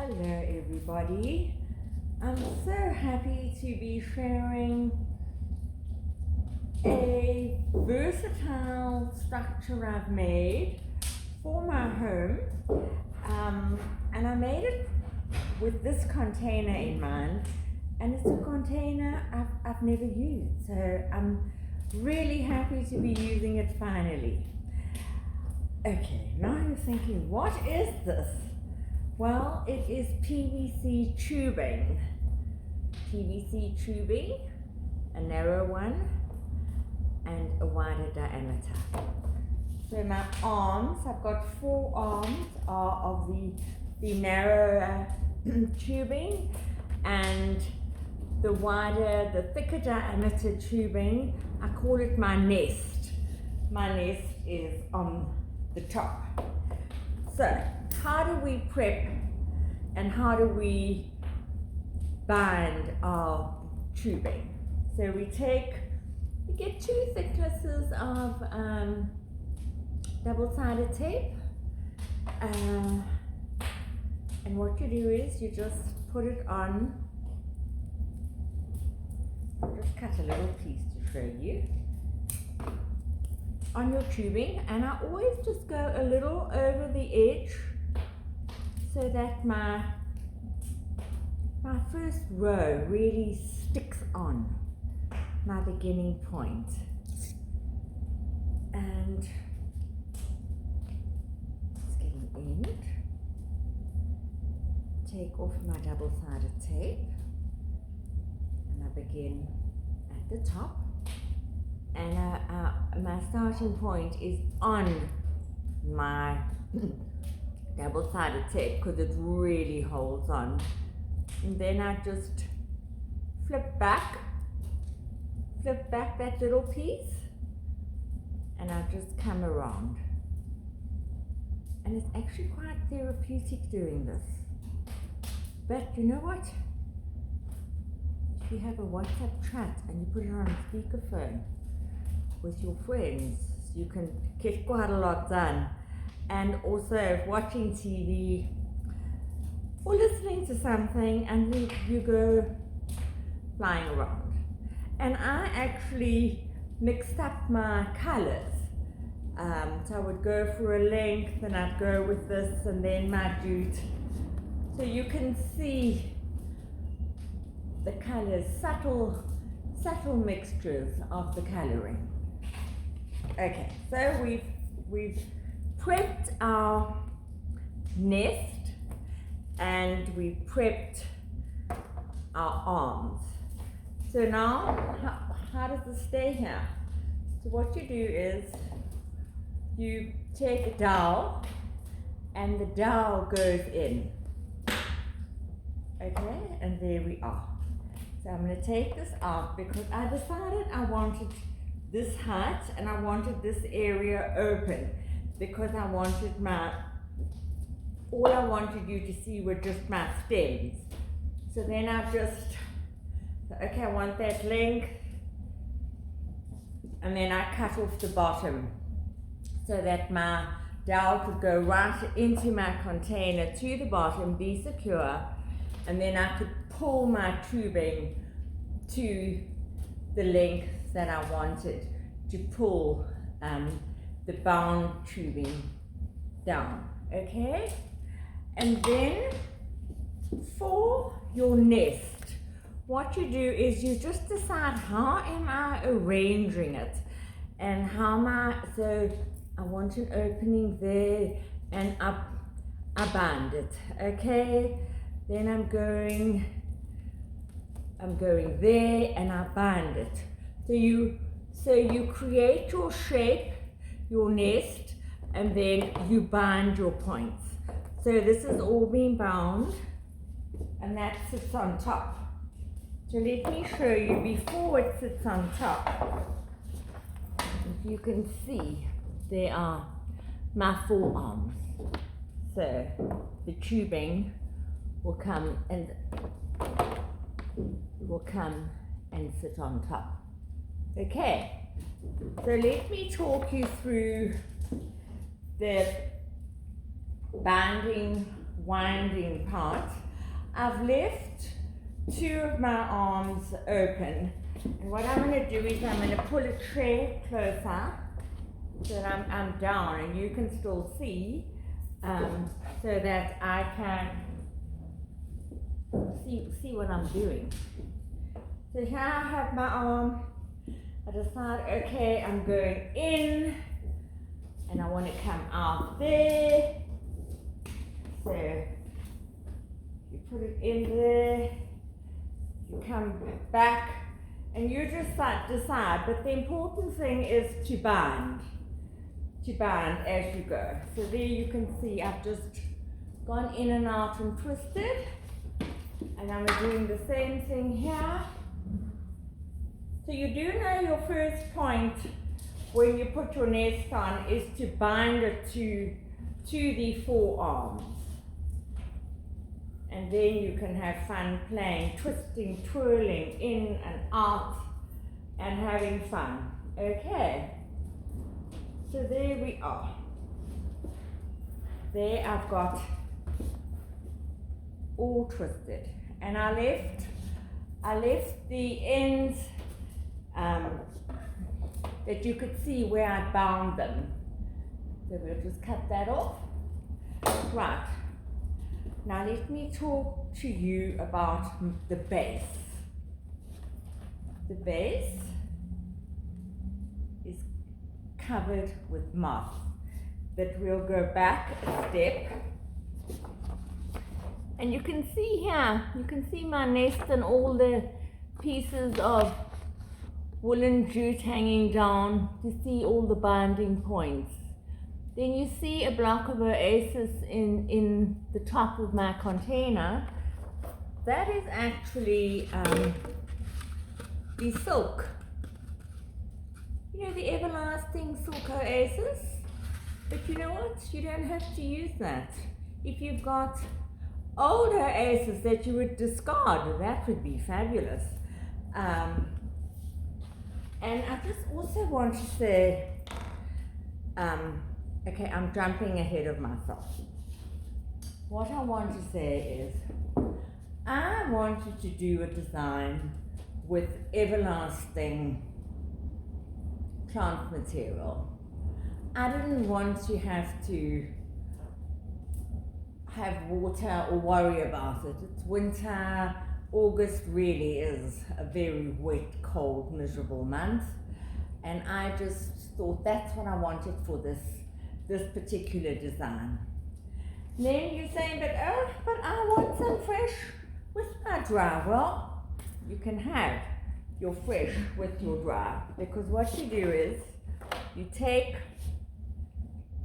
Hello everybody. I'm so happy to be sharing a versatile structure I've made for my home, and I made it with this container in mind, and it's a container I've never used, so I'm really happy to be using it finally. Okay, now you're thinking, what is this? Well, it is PVC tubing. PVC tubing, a narrow one and a wider diameter. So my arms, I've got 4 arms are of the narrower tubing, and the wider, the thicker diameter tubing, I call it my nest. My nest is on the top. So how do we prep and how do we bind our tubing? So we get 2 thicknesses of double-sided tape, and what you do is you just put it on. I'll just cut a little piece to show you on your tubing, and I always just go a little over the edge so that my first row really sticks on my beginning point. And let's get an end, take off my double-sided tape, and I begin at the top. And my starting point is on my double-sided tape because it really holds on. And then I just flip back that little piece, and I just come around. And it's actually quite therapeutic doing this. But you know what? If you have a WhatsApp chat and you put it on a speakerphone with your friends, you can get quite a lot done. And also watching TV or listening to something, and then you go flying around. And I actually mixed up my colors. So I would go for a length, and I'd go with this, and then my jute. So you can see the colors, subtle mixtures of the coloring. Okay, so we've prepped our nest and we prepped our arms. So now, how does this stay here? So what you do is you take a dowel, and the dowel goes in. Okay, and there we are. So I'm going to take this out because I decided I wanted this height and I wanted this area open, because I wanted all I wanted you to see were just my stems. So then okay, I want that length, and then I cut off the bottom so that my dowel could go right into my container to the bottom, be secure, and then I could pull my tubing to the length that I wanted to pull the bound tubing down. Okay, and then for your nest, what you do is you just decide, how am I arranging it, and so I want an opening there, and I bind it. Okay, then I'm going there, and I bind it. So you create your shape, your nest, and then you bind your points. So this is all being bound, and that sits on top. So let me show you before it sits on top. If you can see, there are my 4 arms. So the tubing will come and sit on top. Okay, so let me talk you through the binding winding part, I've left two of my arms open. And what I'm going to do is I'm going to pull a tray closer so that I'm down and you can still see, so that I can see what I'm doing. So here I have my arm. I decide, okay, I'm going in and I want to come out there. So you put it in there, you come back, and you just decide. But the important thing is to bind as you go. So there you can see I've just gone in and out and twisted, and I'm doing the same thing here. So you do know your first point when you put your nest on is to bind it to the forearms. And then you can have fun playing, twisting, twirling in and out and having fun. Okay, so there we are. There I've got all twisted, and I left the ends that you could see where I bound them. So we'll just cut that off. Right. Now let me talk to you about the base. The base is covered with moss, but we'll go back a step. And you can see here, you can see my nest and all the pieces of woolen jute hanging down to see all the binding points. Then you see a block of oasis in the top of my container. That is actually the silk. You know, the everlasting silk oasis? But you know what? You don't have to use that. If you've got old oasis that you would discard, that would be fabulous. And I just also want to say, okay, I'm jumping ahead of myself. What I want to say is, I wanted to do a design with everlasting plant material. I didn't want to have to have water or worry about it. It's winter. August really is a very wet, cold, miserable month. And I just thought that's what I wanted for this particular design. Then you're saying, but I want some fresh with my dry. Well, you can have your fresh with your dry, because what you do is you take,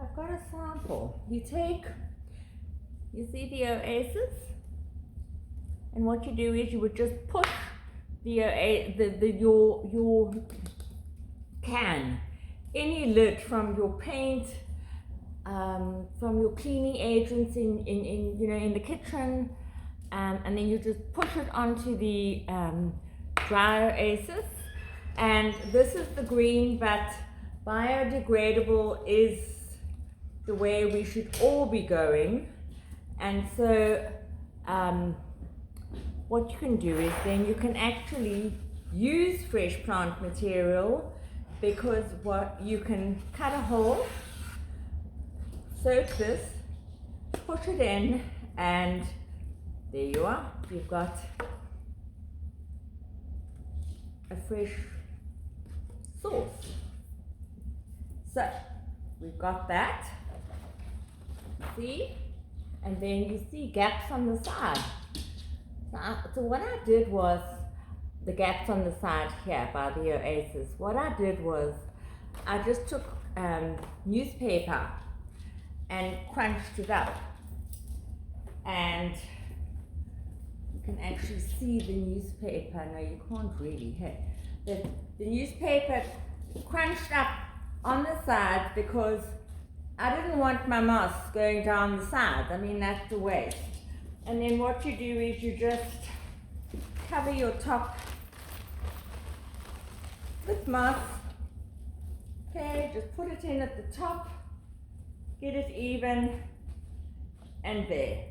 I've got a sample. You see the oasis, and what you do is you would just push your can, any lid from your paint, from your cleaning agents in the kitchen, and then you just push it onto the dry oasis. And this is the green, but biodegradable is the way we should all be going. And so what you can do is then you can actually use fresh plant material, because what you can cut a hole, soak this, push it in, and there you are. You've got a fresh sauce. So we've got that, see, and then you see gaps on the side. So what I did was, the gaps on the side here by the oasis, what I did was I just took newspaper and crunched it up, and you can actually see the newspaper. No, you can't really. The newspaper crunched up on the sides, because I didn't want my moss going down the sides. I mean, that's a waste. And then what you do is you just cover your top with moss. Okay, just put it in at the top, get it even, and there.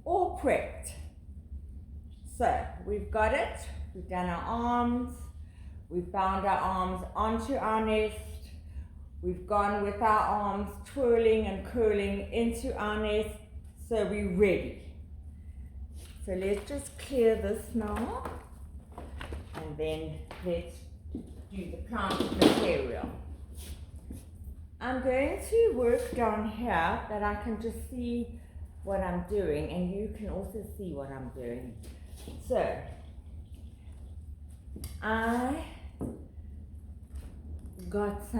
all prepped. So we've got it, we've done our arms, we've bound our arms onto our nest, we've gone with our arms twirling and curling into our nest, so we're ready. So let's just clear this now, and then let's do the plant material. I'm going to work down here that I can just see what I'm doing, and you can also see what I'm doing. So I got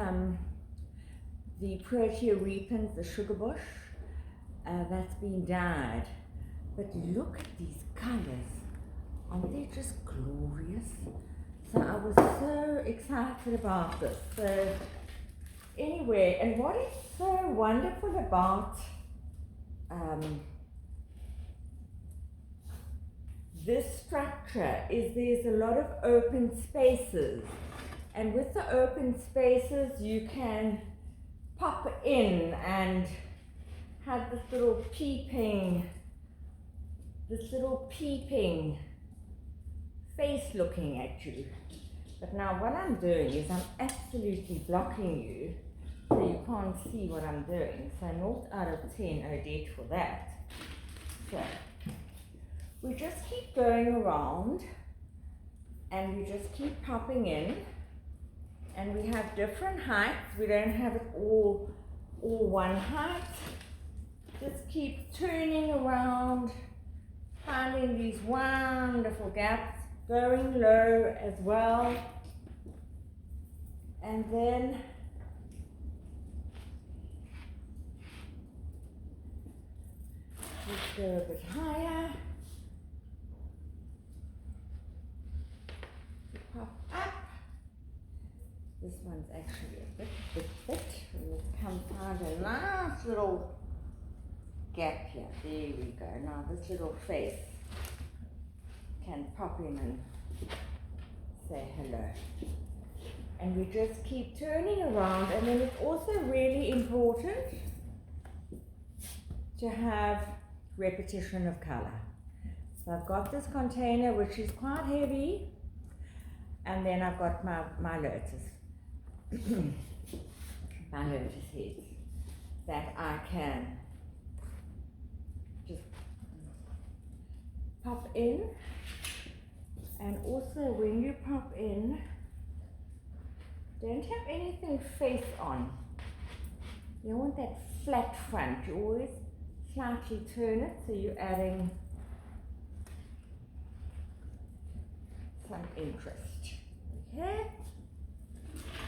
the proteorepens, the sugar bush, that's been dyed. But look at these colors, aren't they just glorious? So I was so excited about this. So anyway, and what is so wonderful about this structure is there's a lot of open spaces, and with the open spaces you can pop in and have this little peeping face looking at you. But now what I'm doing is I'm absolutely blocking you so you can't see what I'm doing. So 0 out of 10 Odette for that. So we just keep going around and we just keep popping in, and we have different heights. We don't have it all one height. Just keep turning around, finding these wonderful gaps, going low as well, and then let's go a bit higher, pop up. This one's actually a bit, and let's come find a nice little gap here. There we go. Now this little face can pop in and say hello. And we just keep turning around, and then it's also really important to have repetition of color. So I've got this container which is quite heavy, and then I've got my lotus, my lotus heads that I can just pop in. And also when you pop in, don't have anything face on. You don't want that flat front. You always slightly turn it, so you're adding some interest. Okay?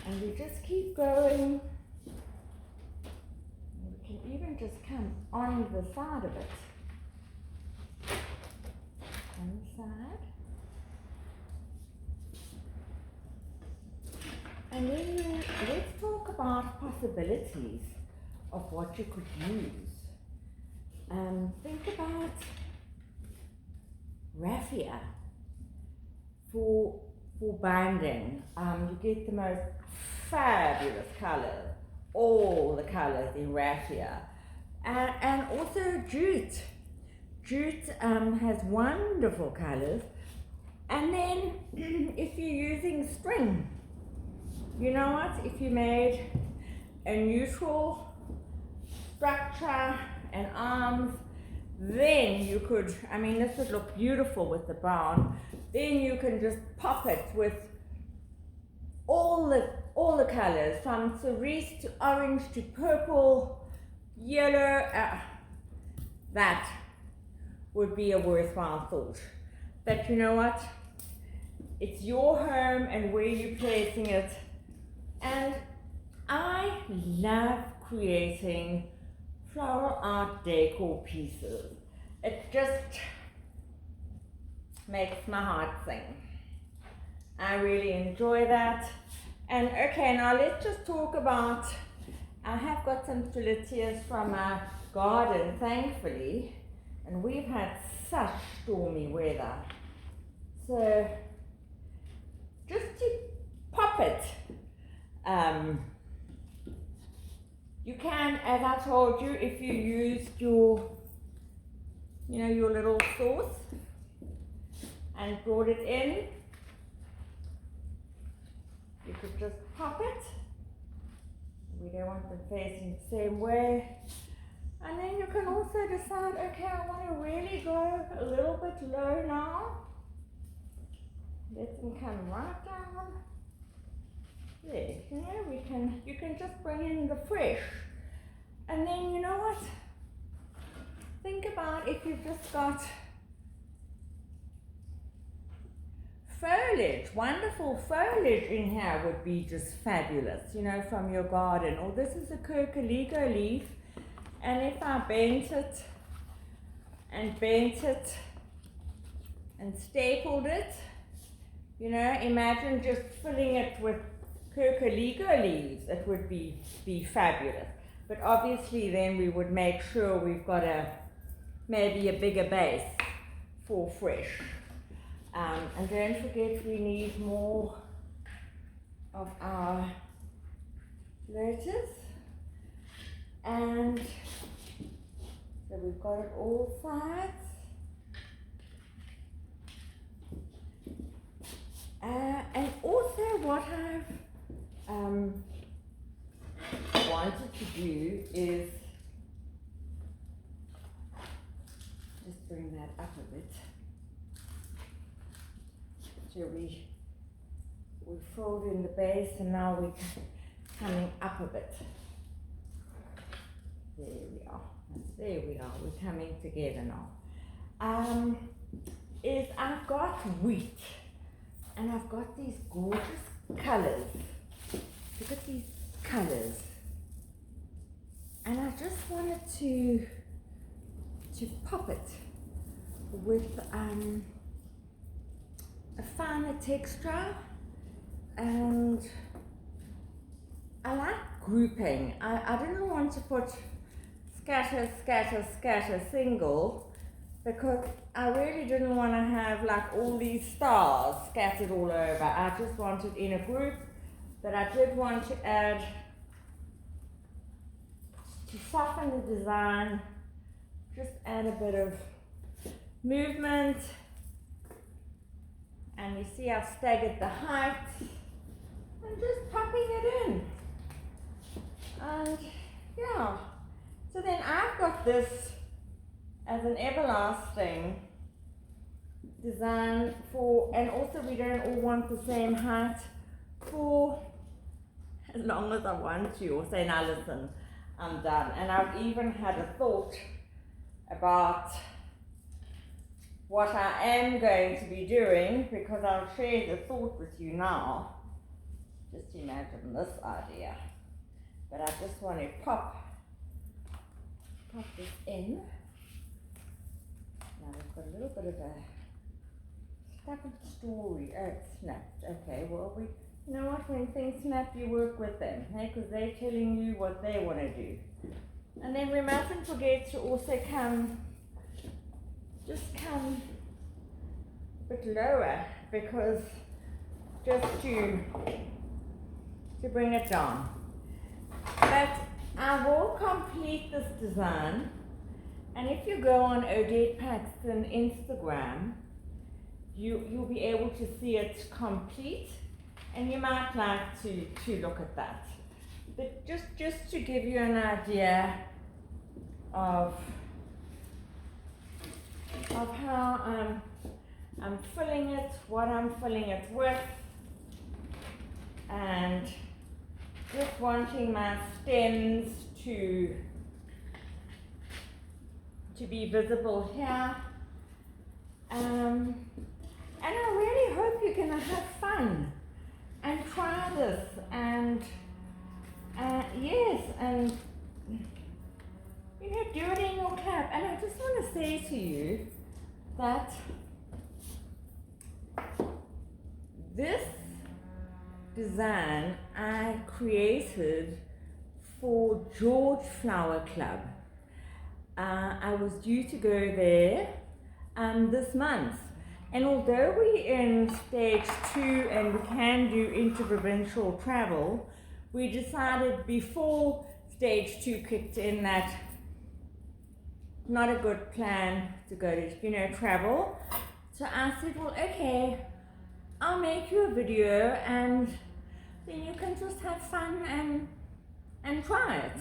And we just keep going. We can even just come on the side of it. On the side. And then let's talk about possibilities of what you could use. Think about raffia for binding. You get the most fabulous colors, all the colors in raffia, and also jute. Jute has wonderful colors. And then if you're using string, you know what, if you made a neutral structure and arms, then you could, I mean, this would look beautiful with the brown. Then you can just pop it with all the colors, from cerise to orange to purple, yellow. That would be a worthwhile thought. But you know what? It's your home and where you're placing it. And I love creating floral art decor pieces. It just makes my heart sing. I really enjoy that. And okay, now let's just talk about, I have got some phyllotias from our garden, thankfully, and we've had such stormy weather. So just to pop it, you can, as I told you, if you used your you know, your little sauce and brought it in. You could just pop it. We don't want them facing the same way. And then you can also decide, okay, I want to really go a little bit low now. Let them come right down. There, you know, you can just bring in the fresh. And then, you know what? Think about if you've just got foliage, wonderful foliage in here would be just fabulous, you know, from your garden. Or this is a curcaligo leaf, and if I bent it and stapled it, you know, imagine just filling it with curcaligo leaves, it would be fabulous. But obviously then we would make sure we've got maybe a bigger base for fresh. And don't forget we need more of our lotus. And so we've got it all sides. And also what I've wanted to do is just bring that up a bit. So we filled in the base and now we're coming up a bit. There we are. There we are. We're coming together now. Is I've got wheat and I've got these gorgeous colors. Look at these colors. And I just wanted to pop it with a finer texture, and I like grouping. I didn't want to put scatter, scatter, scatter, single, because I really didn't want to have like all these stars scattered all over. I just wanted in a group, but I did want to add, to soften the design, just add a bit of movement. And you see I've staggered the height and just popping it in. And yeah, so then I've got this as an everlasting design for, and also we don't all want the same height, for as long as I want to, or say, now listen, I'm done. And I've even had a thought about what I am going to be doing, because I'll share the thought with you now. Just imagine this idea. But I just want to pop this in. Now we've got a little bit of a stuck story. Oh, it snapped. Okay, well, you know what, when things snap, you work with them, hey? Because they're telling you what they want to do. And then we mustn't forget to also come a bit lower, because just to bring it down. But I will complete this design, and if you go on Odette Paxton Instagram, you'll be able to see it complete, and you might like to look at that. But just to give you an idea of how I'm filling it, what I'm filling it with, and just wanting my stems to be visible here. And I really hope you're going to have fun and try this, and yes, and you know, do it in your cap. And I just want to say to you that this design I created for George Flower Club. I was due to go there this month, and although we're in stage 2 and we can do interprovincial travel, we decided before stage 2 kicked in that not a good plan to go to, travel. So I said, well, okay, I'll make you a video and then you can just have fun and try it.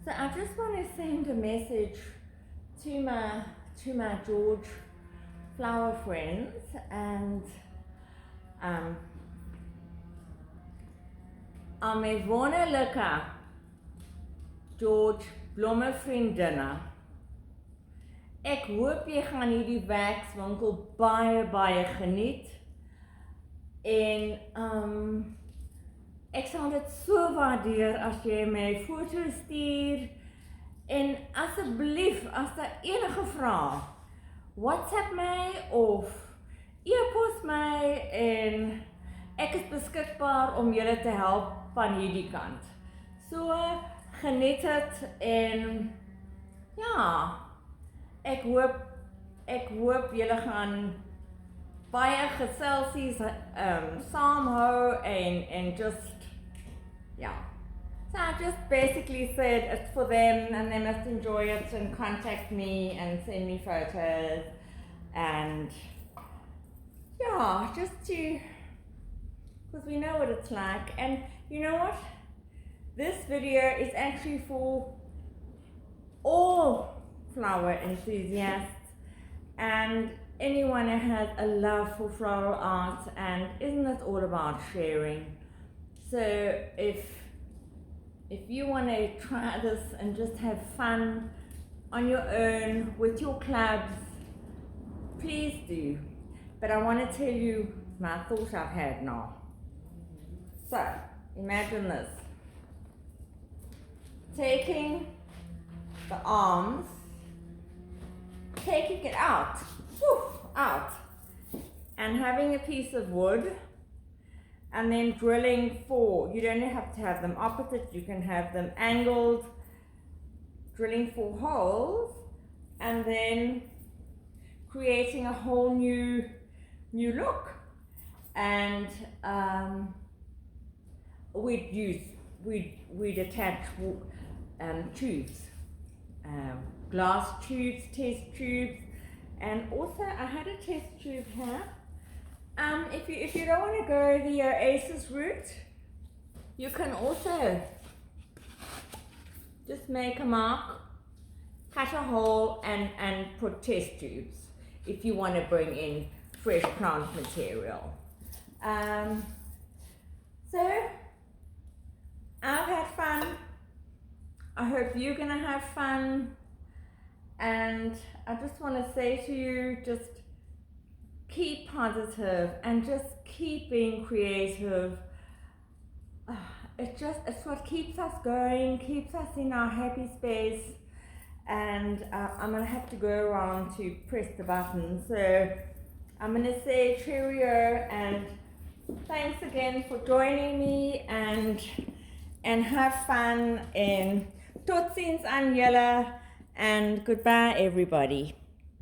So I just want to send a message to my George flower friends and aan my wonderlike George blomme vriendinne. Ek hoop jy gaan hierdie werkswinkel baie geniet. En ek sal dit so waardeer as jy my foto's stuur. En asseblief, as daar enige vrae, WhatsApp my of e-pos my en ek is beskikbaar om julle te help van hierdie kant. So geniet dit en ja, ek hoop julle gaan baie geselsies saamhou en just ja. So I just basically said it's for them and they must enjoy it and contact me and send me photos and yeah, just to, because we know what it's like. And you know what? This video is actually for all flower enthusiasts and anyone who has a love for floral art, and isn't it all about sharing? So if you want to try this and just have fun on your own with your clubs, please do. But I want to tell you my thought I've had now. So imagine this. Taking the arms, taking it out, and having a piece of wood and then drilling four. You don't have to have them opposite, you can have them angled, drilling 4 holes and then creating a whole new look. And we'd attach tubes, glass tubes, test tubes, and also I had a test tube here. If you don't want to go the Oasis route, you can also just make a mark, cut a hole and put test tubes if you want to bring in fresh plant material. So I've had fun. I hope you're gonna have fun, and I just want to say to you, just keep positive and just keep being creative. It's what keeps us going, keeps us in our happy space. And I'm gonna have to go around to press the button, so I'm gonna say cheerio and thanks again for joining me, and have fun, and tot ziens aan julle, and goodbye everybody.